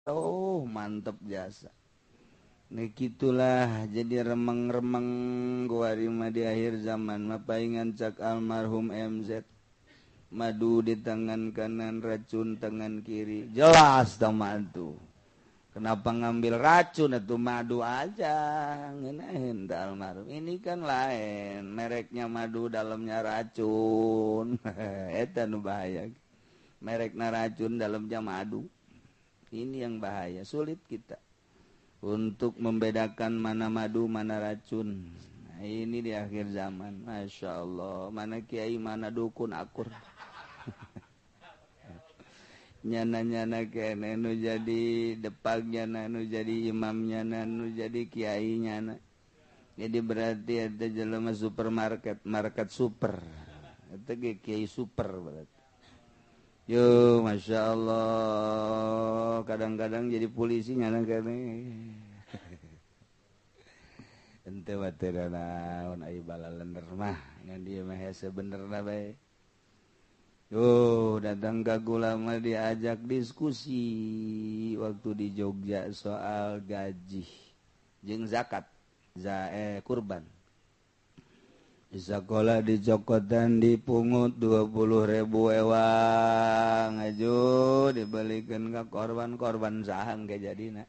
Oh mantap jasa nih gitulah jadi remeng-remeng gua rima di akhir zaman mapaingan cak almarhum MZ madu di tangan kanan racun tangan kiri jelas sama tuh kenapa ngambil racun atau madu aja ngenahin almarhum ini kan lain mereknya madu dalamnya racun eta nu bahaya merekna racun dalamnya madu ini yang bahaya sulit kita untuk membedakan mana madu mana racun nah, ini di akhir zaman Masya Allah mana kiai mana dukun akur nyana-nyana kene nu jadi depagnya nu jadi imamnya nu jadi kiainya jadi berarti ada jelema supermarket market super itu kiai super berarti yo Masya Allah kadang-kadang jadi polisi nyana kene ente watera naon ai balalener mah ngan dia mah hese benerna bae yo datang ka ulama diajak diskusi waktu di Jogja soal gaji jeung zakat kurban di sekolah di cokotan dipungut 20.000 ewang ajo dibalikin ke korban sahang kayak jadina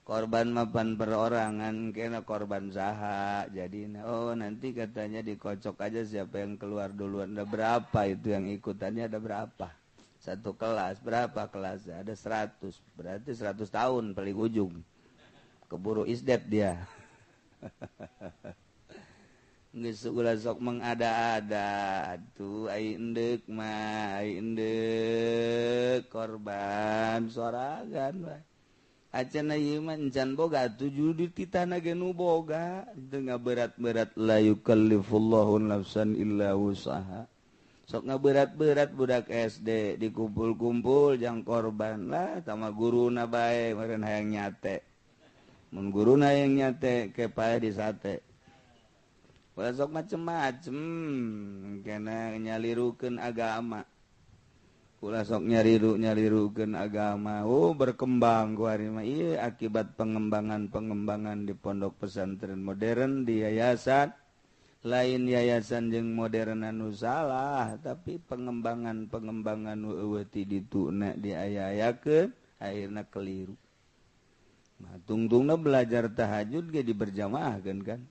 korban mapan perorangan kena korban saha jadina oh nanti katanya dikocok aja siapa yang keluar duluan ada berapa itu yang ikutannya ada berapa satu kelas berapa kelasnya ada 100 berarti 100 tahun paling ujung keburu isdet dia geus ulah sok mengada-ada atuh ai endek mah ai endek korban soragan bae acenna ieu mah encan boga atuh judi titana ge nu boga teu ngaberat-berat la yukallifullahu nafsan illa wusaha sok ngaberat-berat budak SD dikumpul-kumpul jang korban lah tama guruna bae meureun hayang nyate mun guruna hayang nyate kepae di sate sok macem-macem kena nyalirukeun agama ulah sok nyalirukeun agama oh berkembang ku ari mah ieu akibat pengembangan di pondok pesantren modern di yayasan lain yayasan jeung modern anu salah tapi pengembangan eueuh ti dituna diayayakeun akhirna keliru nah tungtungna belajar tahajud ge diberjamaahkeun kan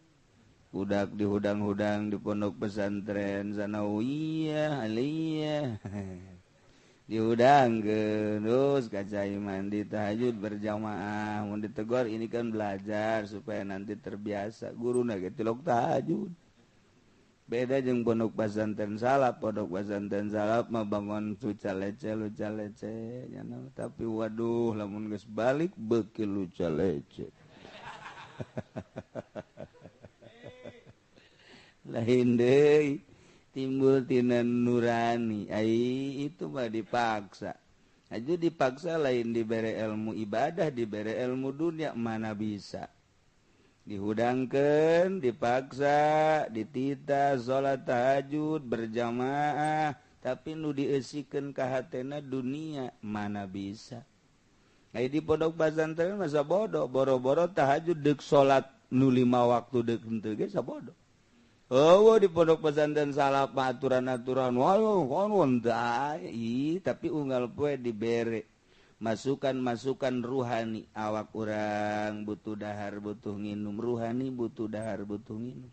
budak dihudang-hudang di pondok pesantren sanawiyah aliyah dihudangkeun terus kaca iman di tahajud berjamaah mun ditegor ini kan belajar supaya nanti terbiasa guruna ge tilok tahajud beda jeung pondok pesantren salap mah bangun luca lece nya tapi waduh lamun geus balik beuki luca lece lain deui timbul tina nurani ai itu mah dipaksa aja dipaksa lain dibere ilmu ibadah dibere ilmu dunia mana bisa dihudangkeun dipaksa ditita salat tahajud berjamaah tapi nu dieusikeun ka hatena dunia mana bisa ai di pondok pesantren masa bodoh boro-boro tahajud deuk salat nu 5 waktu deuk henteu ge sabodo oh di pondok pesantren salah aturan-aturan waduh kon tapi unggal poe dibere masukan ruhani awak urang butuh dahar butuh nginum ruhani butuh dahar butuh nginum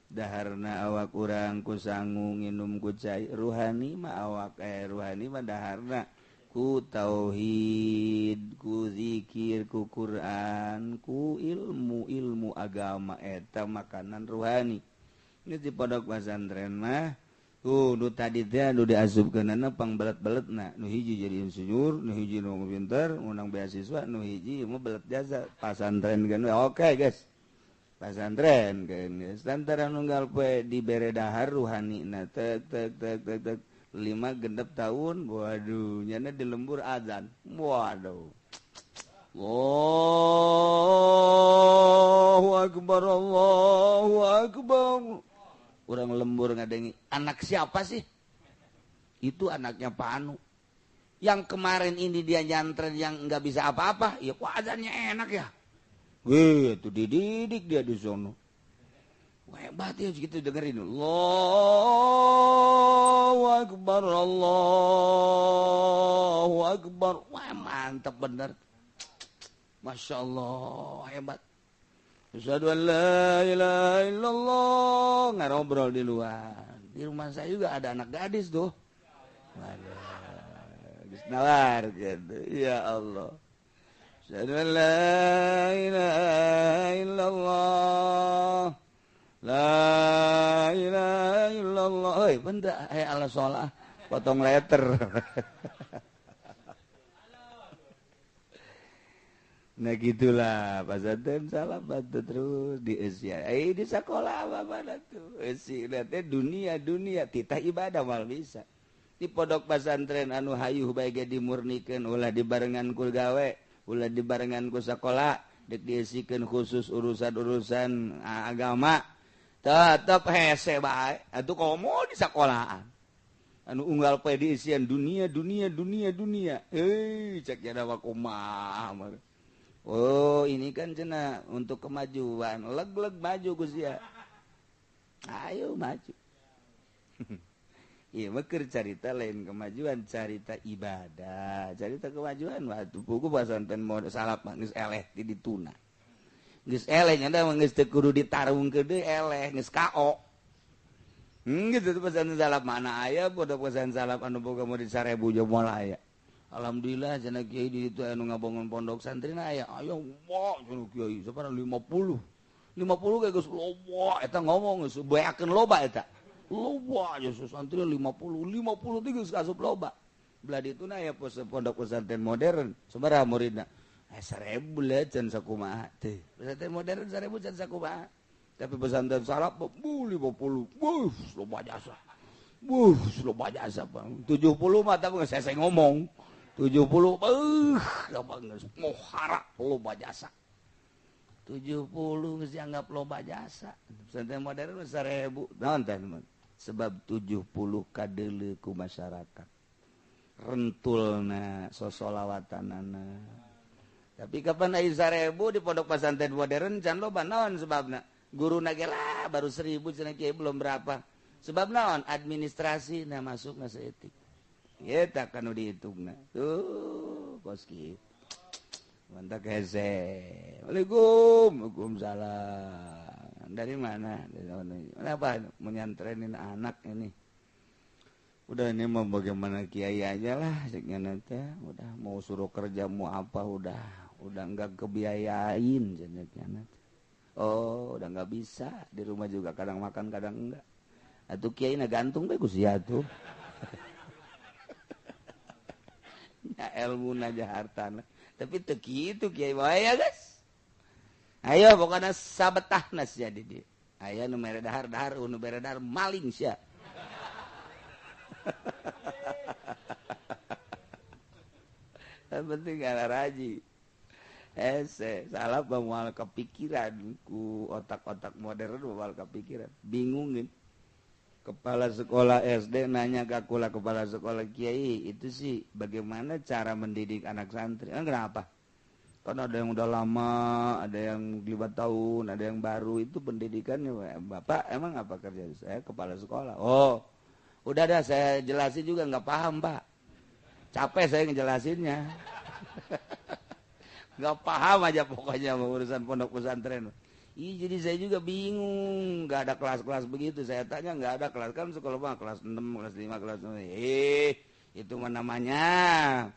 daharna awak urang ku sangu nginum ku cai ruhani mah awak ruhani mah daharna ku tauhid ku zikir ku Quran ku ilmu agama eta makanan ruhani ini di pondok pesantren mah nu tadi teh nu diasupkeunana pangbelet-beletna nu hiji jadi insinyur nu hiji nu pinter menang beasiswa nu hiji mah belet jasa pesantren kan oke guys pesantren kan geus lantaran nunggal poe dibere dahar ruhanina tek 5 genep tahun waduh nyana di lembur azan waduh Allahu akbar urang lembur ngadengi anak siapa sih itu anaknya Pak Anu Yang kemarin ini dia nyantren yang nggak bisa apa-apa, ya kok azannya enak ya. Gitu dididik dia di sono. Wah, hebat ya gitu dengerin. Allahu Akbar, Allahu Akbar. Wah, mantap bener. Masya Allah, hebat. Asyhadu an la ilaha illallah. Ngobrol di luar. Di rumah saya juga ada anak gadis tuh. Waduh. Nawar gitu. Ya Allah. Asyhadu an la ilaha illallah. La ilaha illallah. Oi, benda Allah sholat. Potong letter. Nah gitulah pasantren salah bantu terus di Asia. Di sekolah apa mana tuh? Esi nanti dunia titah ibadah mal bisa. Di pondok pesantren anu hayuh bae dimurnikeun ulah dibarengan ku gawe, ulah dibarengan ku sekolah, dek diisikeun khusus urusan-urusan agama. Tetep hese bae. Atuh komo di sekolahan. Anu unggal poe diisian dunia. Cek nya da kumaha. Oh, ini kan cenah untuk kemajuan. Leg-leg maju Gusia. Ayo maju. Iya, meukeur carita lain kemajuan, carita ibadah, carita kemajuan waktu buku pasantren mode salap geus eleh di dituna. Geus eleh nya da geus teu kudu ditarungkeun deui eleh, geus KO. Gitu tuh pesantren salap mana aya pondok pesantren salap anu boga murid 1000 jeung moal aya. Alhamdulillah cenah kiai di ditu anu ngabangun pondok santri aya. Ayo wah cenah kiai sabarang 50. 50 ge geus loba eta ngomong geus baeakeun loba eta. Loba aja santri 50 teh geus asup loba. Belah dituna aya pondok pesantren modern sabaraha muridna? 1000 lah can sakumaha teh. Pesantren modern 1000 can sakumaha. Tapi pesantren salaf 50. Loba jasa. Loba jasa Bang. 70 mah tak geus saya ngomong. 70 mohara loba jasa 70 geus dianggap loba jasa pesantren modern 1000 naon teh sebab 70 kadeuleu ku masyarakat rentulna sosolawatanana tapi kapan aya 1000 di pondok pesantren modern can loba naon sebabna guruna ge lah baru 1000 cenah kieu belum berapa sebab naon administrasi na masukna saeutik. Ya tak kan dihitungna. Tuh, koski. Mantap hese. Waalaikumsalam. Dari mana? Dari mana? Kenapa menyantrenin anak ini? Udah ini mau bagaimana kiai aja lah, ceknya nanti. Udah mau suruh kerja mau apa udah enggak kebiayain ceknya nanti. Oh, udah enggak bisa. Di rumah juga kadang makan kadang enggak. Atuh kiai na gantung bagus ya tuh. Ya ilmu aja hartana tapi teu kitu kiai bae ya guys ayo pokona sabetahna sia di dieu aya nu mere dahar-dahar nu mere dahar maling sia penting ala raji salah moal kepikiran ku otak-otak modern moal kepikiran bingungin kepala sekolah SD nanya ke kepala sekolah kiai itu sih bagaimana cara mendidik anak santri kenapa kan ada yang udah lama ada yang 5 tahun ada yang baru itu pendidikannya bapak emang apa kerja saya kepala sekolah oh udah dah saya jelasin juga nggak paham pak capek saya ngejelasinnya nggak paham aja pokoknya urusan pondok pesantren. Iya jadi saya juga bingung, nggak ada kelas-kelas begitu. Saya tanya nggak ada kelas kan sekolah mah kelas 6, kelas 5, kelas 6. Itu mah namanya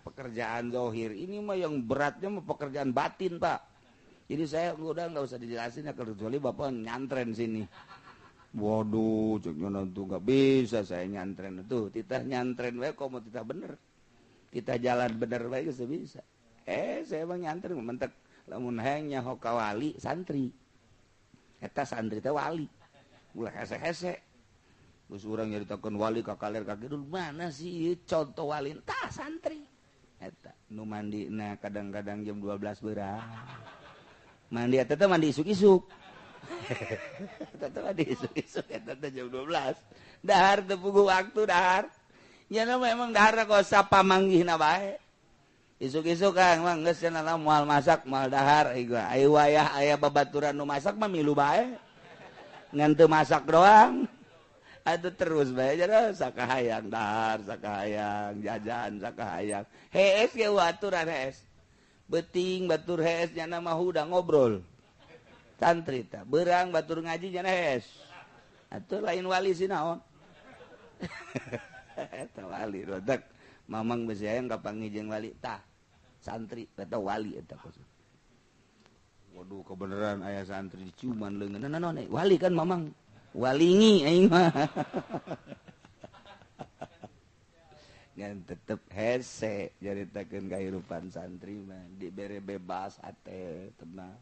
pekerjaan zohir. Ini mah yang beratnya mah pekerjaan batin pak. Jadi saya udah nggak usah dijelasin ya kecuali bapak nyantren sini. Waduh, ceknya nanti nggak bisa saya nyantren itu. Kita nyantren wae kok mau kita bener. Kita jalan bener wae bisa. Saya bang nyantren mentek lamun hanya hokawali santri. Eta santri teh wali ulah hese-hese geus urang nyaritakeun wali ka kaler ka kidul mana sih contoh wali tah santri eta nu mandina kadang-kadang jam 12 beurang mandi eta teh mandi isuk-isuk eta teh mandi isuk-isuk eta teh jam 12 dahar teu puguh waktu dahar nya memang dahar kok sapa manggihna bae isuk-isuk Kang mah geus cenah moal masak moal dahar aya wayah aya babaturan nu masak mah milu bae ngan teu masak doang atuh terus bae jana sakahayang dahar sakahayang jajan sakahayang hees ge aturan hees beuting batur hees nya mah udah ngobrol santri tah beurang batur ngaji nya hees atuh lain wali sinaon eta wali rodak mamang geus hayang kapanggih jeung wali tah santri eta wali eta kos waduh kebenaran aya santri cuman leungeun naon wali kan mamang walingi aing mah ngan tetep hese jaritakeun kahirupan santri mah dibere bebas hate tenang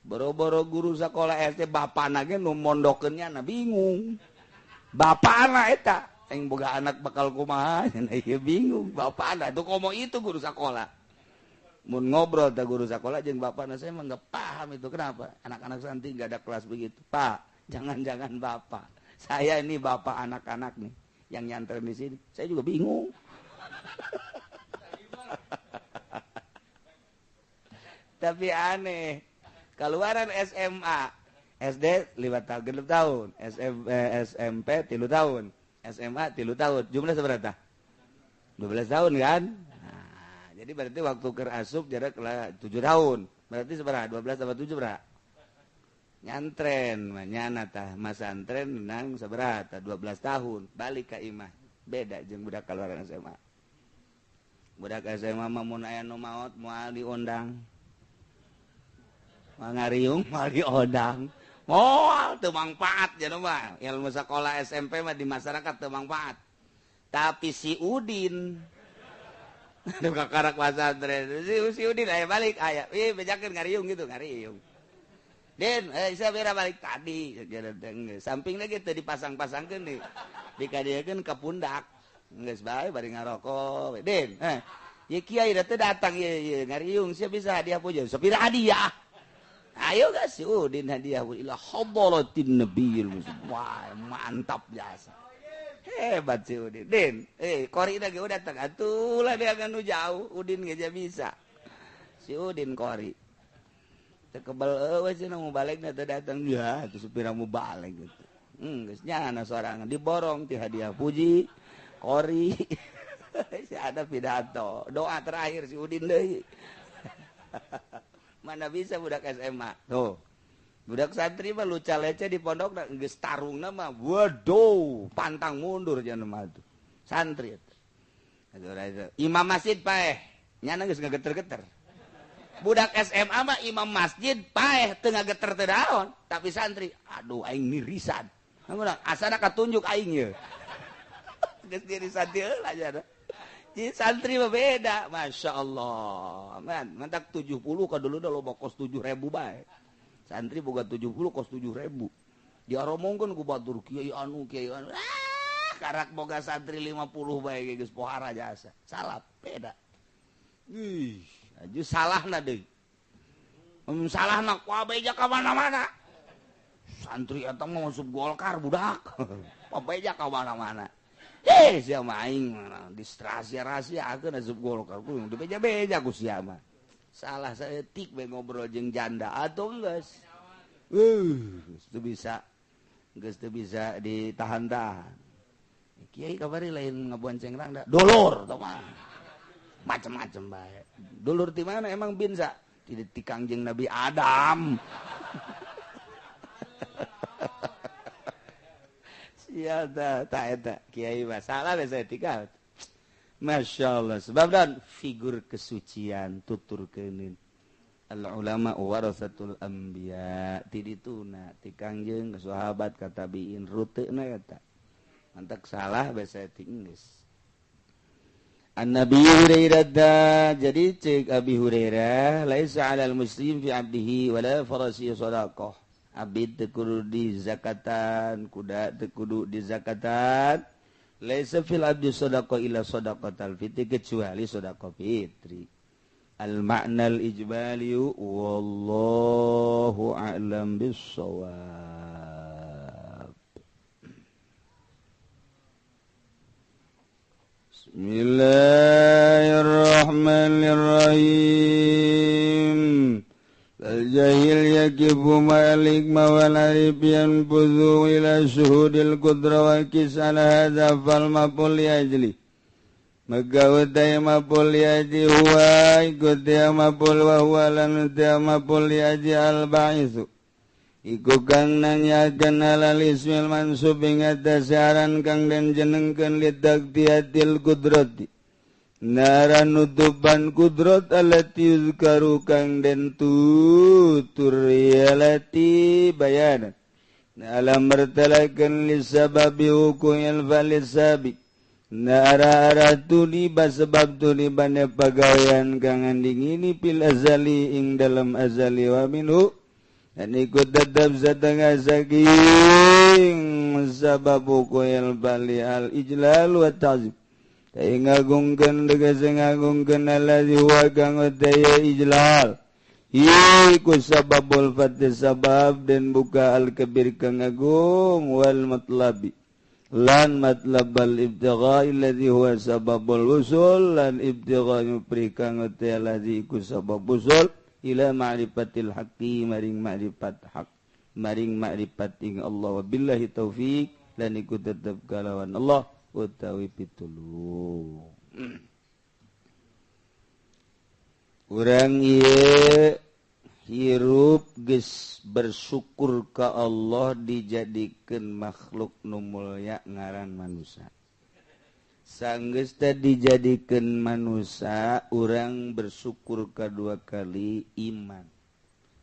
boro-boro guru sakola SD bapana ge nu mondokeun nya bingung bapana eta aing boga anak bakal kumaha ieu bingung bapana tuh komo itu guru sekolah mun ngobrol teh guru sekolah jeung bapana saya mah enggak paham itu kenapa anak-anak santri enggak ada kelas begitu Pak jangan-jangan bapak saya ini bapak anak-anak nih yang nyanter di sini saya juga bingung tapi aneh keluaran SMA SD 5 tahun SMP 3 tahun SMA 3 tahun jumlah seberapa 12 tahun kan nah, jadi berarti waktu keur asup jarak 7 tahun berarti seberapa 12 tambah 7 berapa nyantren nyana tah masa antren nang seberapa 12 tahun balik ka imah beda jeung budak keluaran SMA budak SMA mah mun aya nu maot moal diundang ngariung moal diundang moal teu mangpaat cenah mah ilmu sekolah SMP mah di masyarakat teu mangpaat tapi si Udin anu kakarak pasantren si Udin aya balik aya bejakeun ngariung gitu ngariung Den isa bera balik tadi samping lagi teu dipasang-pasangkeun dikadieukeun ka pundak geus bae bari ngarokok Den ye kiai teh datang ye ngariung sia bisa hadiah puja sapira hadiah ayo guys si Udin hadiah ila hadaratin nabiyil wah mantap biasa hebat si Udin Den kori ge udah datang atuh lah dia kan jauh Udin ge bisa si Udin kori teu kebal eueuh cenah mau balikna teu datang ya atuh supira mau balik gitu geus nyana sorangan diborong ti hadiah puji kori si ada pidato doa terakhir si Udin deui mana bisa budak SMA tuh budak santri mah luca lece di pondok geus tarungna mah waduh pantang mundur cenah mah tuh santri eta imam masjid paeh nyana geus ngageter-geter budak SMA mah imam masjid paeh teu ngageter teu daon tapi santri aduh aing mirisan asana katunjuk aing ye geus dirisan teu heula cenah jadi santri mah beda, masya Allah. Man, mantak 70 ka dulu dah loba kos 7.000 bae. Santri boga 70 kos 7.000. Diaromongkeun ku batur kiai anu. Karak boga santri 50 bae geus pohara jasa. Salah beda. Ih, aju salahna deui. Salahna ku abeja ka mana-mana. Santri eta mah masuk Golkar budak. Abeja ka mana-mana. Sia mah aing distrasi rahasia akeun asup Golkar ku dibeja-beja ku sia mah. Salah saeutik bae ngobrol jeung janda atuh geus. Geus teu bisa ditahan-tahan. Kiai kabari lain ngabonceng rangda. Dulur tah mah. Macem-macem bae. Dulur ti mana emang binsa? Ti Kangjeng Nabi Adam. Ya tak eta kiai masalah saya tinggal. Masya Allah sebab dan figur kesucian tuturkeun al ulama warasatul anbiya ti dituna ti kangjeng sahabat ka tabiin ruteuna eta mantak salah basa Inggris An-Nabi Hurairah jadi cek Abi Hurairah laisa 'alal muslim fi 'abdihi wala farasi sadaqah abid teu kudu di zakatan kuda teu kudu di zakatan laisa fil abdi sadaqah illa sadaqatal fitri kecuali sedekah fitri al ma'nal ijmali wallahu a'lam bissawab Bismillahirrahmanirrahim. Al-jahil yakifu ma'alik mawal arifian puzu ila syuhudil kudra wa kisana hadha fal mapul yajli. Magawatay mapul yaji huwa ikutya mapul wa huwa lanutya mapul yaji al-ba'isu. Iku kang nanyakan halal ismil mansub ingat dasaran kang den jenengkeun lidaktiatil kudrati. Nara nutupan kudrat alati yuzkaru kang den tutur alati bayanan. Alam bertalakan lisababi hukuyal falisabi. Nara aratuni basebab tuni bane pagawean kang anding ini pil azali ing dalam azali wa minhu. Dan ikut tetap setengah saking sababu koyal bali al ijlal wa ta'zim. Tapi ngagungkan degasa ngagungkan alladhi huwa kang daya ijlal. Iku sababul fatih sabab dan buka al kabir kang agung wal matlabi. Lan matlab al ibtigha alladhi huwa sababul usul lan ibtigha yupri kang daya alladhi iku sabab usul. Ila ma'rifatil haqqi maring ma'rifat hak maring ma'rifat ing Allah wabillahi taufik lan iku tetep kalawan Allah utawi pitulung. Urang ieu hirup geus bersyukur ka Allah dijadikeun makhluk nu mulya ngaran manusia. Sanggeus tadi dijadikeun manusia, urang bersyukur kedua kali iman.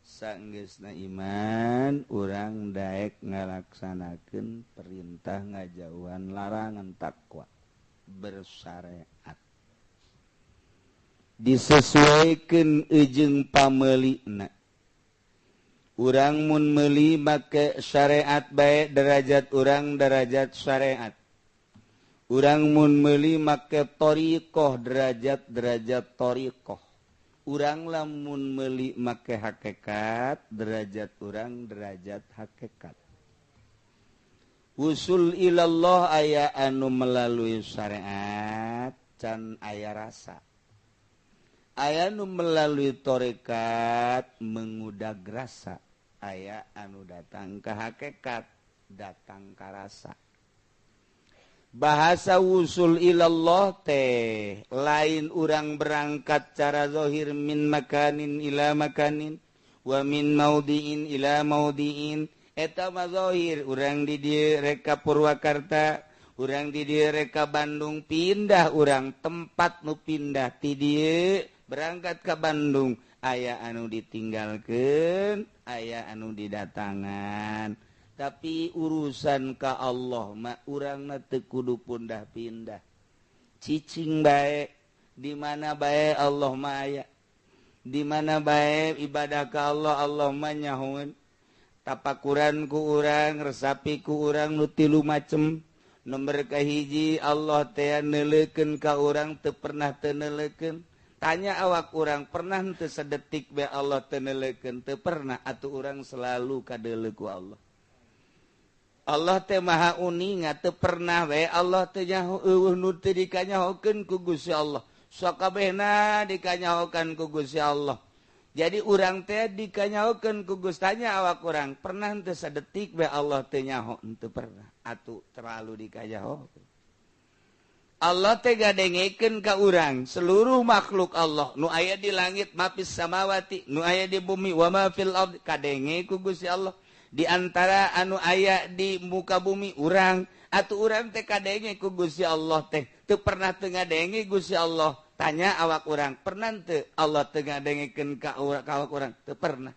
Sanggeusna iman, urang daek ngalaksanakeun perintah ngajauhan larangan takwa bersyariat. Disesuaikeun ejeung pameulina. Urang mun meuli make syariat bae derajat urang derajat syariat. Urang mun meuli make thariqah derajat thariqah. Urang lamun meuli make hakikat derajat urang derajat hakikat. Usul ilallah aya anu melalui syariat can aya rasa. Aya anu melalui thariqat mengudag rasa. Aya anu datang ka hakikat datang ka rasa. Bahasa usul ilallah teh lain urang berangkat cara zahir min makanin ila makanin wa min maudiin ila maudiin eta mah zahir urang di dieu reka Purwakarta urang di dieu reka Bandung pindah urang tempat nu pindah ti dieu berangkat ka Bandung aya anu ditinggalkeun aya anu didatangan. Tapi urusan ka Allah mah urangna teu kudu pundah-pindah. Cicing bae di mana bae Allah mah aya. Di mana bae ibadah ka Allah Allah mah nyahoeun. Tapakuran ku urang, resapi ku urang nu tilu macem. Nomor kahiji Allah teh neuleukeun ka urang teu pernah teu neuleukeun. Tanya awak urang pernah teu sadetik bae Allah teu neuleukeun teu pernah atuh urang selalu kadeuleu ku Allah. Allah teh maha uninga teu pernah we Allah teh nyaho eueuh nu teu dikanyahokeun ku Gusti Allah. Sakabehna dikanyahokeun ku Gusti Allah. Jadi urang teh dikanyahokeun ku Gusti tanya awak urang pernah teu sadetik we Allah teu nyaho teu pernah atuh terlalu dikanyahokeun. Allah teh gadengekeun ka urang seluruh makhluk Allah nu aya di langit mapis samawati nu aya di bumi wa ma fil ard kadenge ku Gusti Allah. Di antara anu aya di muka bumi urang atuh urang teh kadenge ku Gusti Allah teh teu pernah teu ngadenge Gusti Allah. Tanya awak urang pernah teu Allah teu ngadengekeun ka awak urang teu pernah.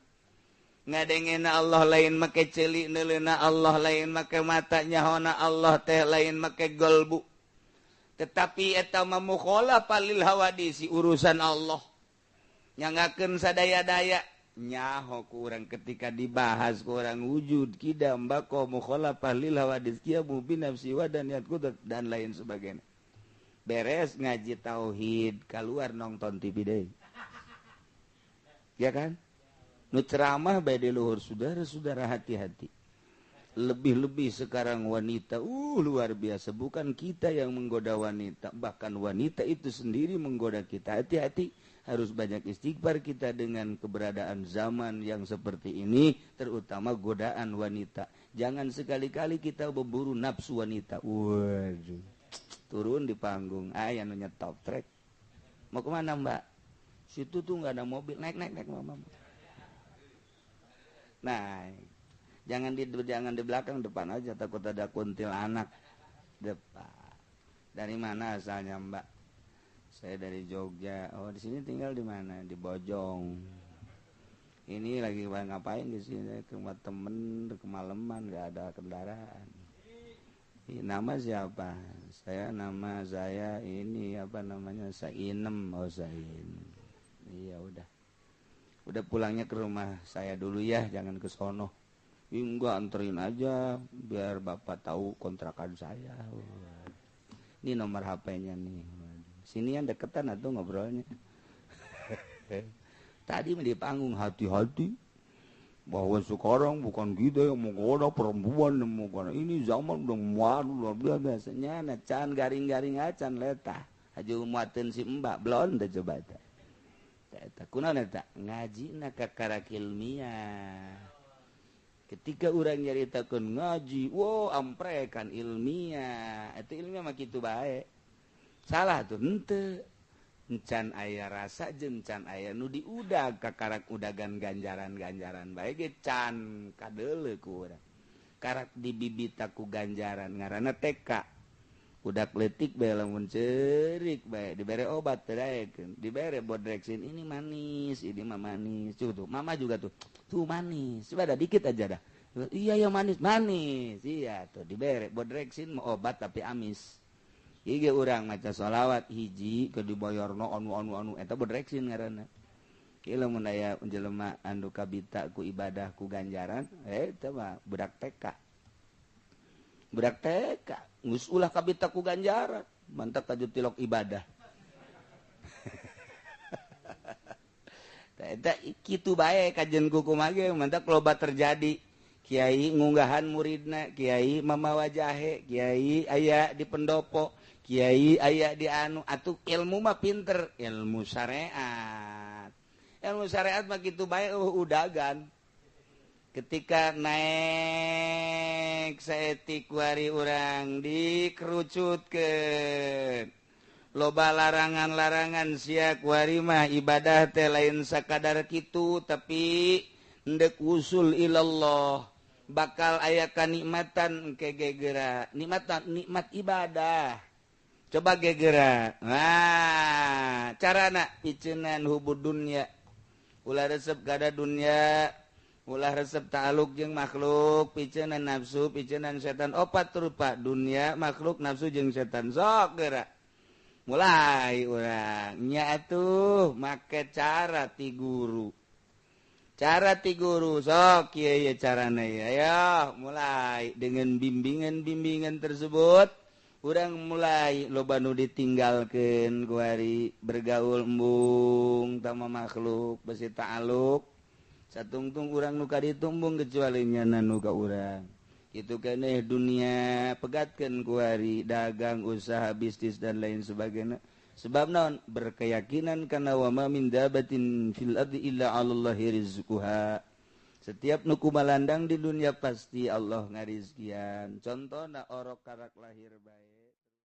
Ngadengena Allah lain make ceuli neuleuna Allah lain make mata nyahona Allah teh lain make golbu. Tetapi eta mah mukhalafah lil hawadisi urusan Allah. Nyangakeun sadaya-daya nyaho ku urang ketika dibahas ku urang wujud kidam bako mukhalafah lil hawadis kiya mubin nafsi wa dan niat dan lain sebagainya. Beres ngaji tauhid keluar nonton TV deui. Ya kan? Nu ceramah bae di luhur saudara-saudara hati-hati. lebih-lebih sekarang wanita luar biasa, bukan kita yang menggoda wanita, bahkan wanita itu sendiri menggoda kita. Hati-hati, harus banyak istighfar kita dengan keberadaan zaman yang seperti ini, terutama godaan wanita. Jangan sekali-kali kita berburu nafsu wanita. Waduh, turun di panggung, aya nu nyetop trek. Mau kemana mbak? Situ tuh nggak ada mobil, naik mama. Nah, jangan di belakang, depan aja, takut ada kuntilanak depan. Dari mana asalnya mbak? Saya dari Jogja. Oh, di sini tinggal di mana? Di Bojong. Ini lagi ngapain di sini? Ke rumah temen, kemalaman, nggak ada kendaraan. Nama siapa? Nama saya ini apa namanya? Sainem. Oh, Sain. Iya udah pulangnya ke rumah saya dulu ya, jangan ke sono. Enggak, anterin aja biar bapak tahu kontrakan saya. Ini nomor HP-nya nih. Sini yang deketan atau ngobrolnya. Tadi di panggung, hati-hati bahwa sekarang bukan kita yang menggoda perempuan, yang menggoda. Ini zaman udah luar biasanya. Nah, can garing-garing acan letah. Aja muatin si mbak blon dah coba ta. Kunaon eta? Ngaji na kakarak ilmiah. Ketika orang nyaritakeun ngaji, wow amprekan ilmiah. Itu ilmiah mah kitu bae. Salah tuh henteu. Encan aya rasa jeung can aya nu diudag kakarak udagan ganjaran-ganjaran bae ge can kadeuleu ku urang. Karak dibibita ku ganjaran ngaranna TK. Udah kletik bae lamun cerik bae dibere obat tadaekeun, dibere bodrexin, ini manis, ini mah manis. Tuh, mama juga tuh manis. Coba ada dikit aja dah. Iya ya manis, iya tuh dibere bodrexin mau obat tapi amis. Ieu urang maca sholawat hiji ke diboyorno anu eta bodrexin ngaranna. Ieu lamun aya jelema anu kabita ku ibadah ku ganjaran, eta mah budak TK. Budak TK ngus ulah kabita ku ganjaran, mantap kaju tilok ibadah. Eta kitu bae kajen kumaha ge mantap loba terjadi. Kiai ngunggahan muridna, kiai mamawa jahe, kiai aya di pendopo, kiai aya di anu, atuh ilmu mah pinter, ilmu syariat. Ilmu syariat mah kitu bae udagan. Ketika naik saetik wari urang dikerucutkeun loba larangan-larangan sia kuari mah ibadah teh lain sakadar kitu tapi endek usul ilallah bakal aya kanikmatan ke gegera nikmat ibadah coba gegera nah carana piceunnan hubud dunya ulah resep kada dunya ulah resep ta'aluk jeung makhluk, piceunnan nafsu, piceunnan setan, opat rupa dunia, makhluk, nafsu jeung setan. Sok geura. Mulai urang nya atuh make cara ti guru. Cara ti guru sok kieu ye carana ya. Ayo mulai dengan bimbingan-bimbingan tersebut urang mulai loba nu ditinggalkeun ku ari bergaul embung tama makhluk besi ta'aluk. Satungtung urang nuka ditumbung kecuali nyana nuka urang. Itu keneh dunia pegatkeun ku ari dagang usaha bisnis dan lain sebagainya. Sebab naon berkeyakinan kana wa ma min dabatin fil ardi illa 'alallahi rizquha. Setiap nu kumalandang di dunia pasti Allah ngarizkian. Contohna orok karak lahir bae.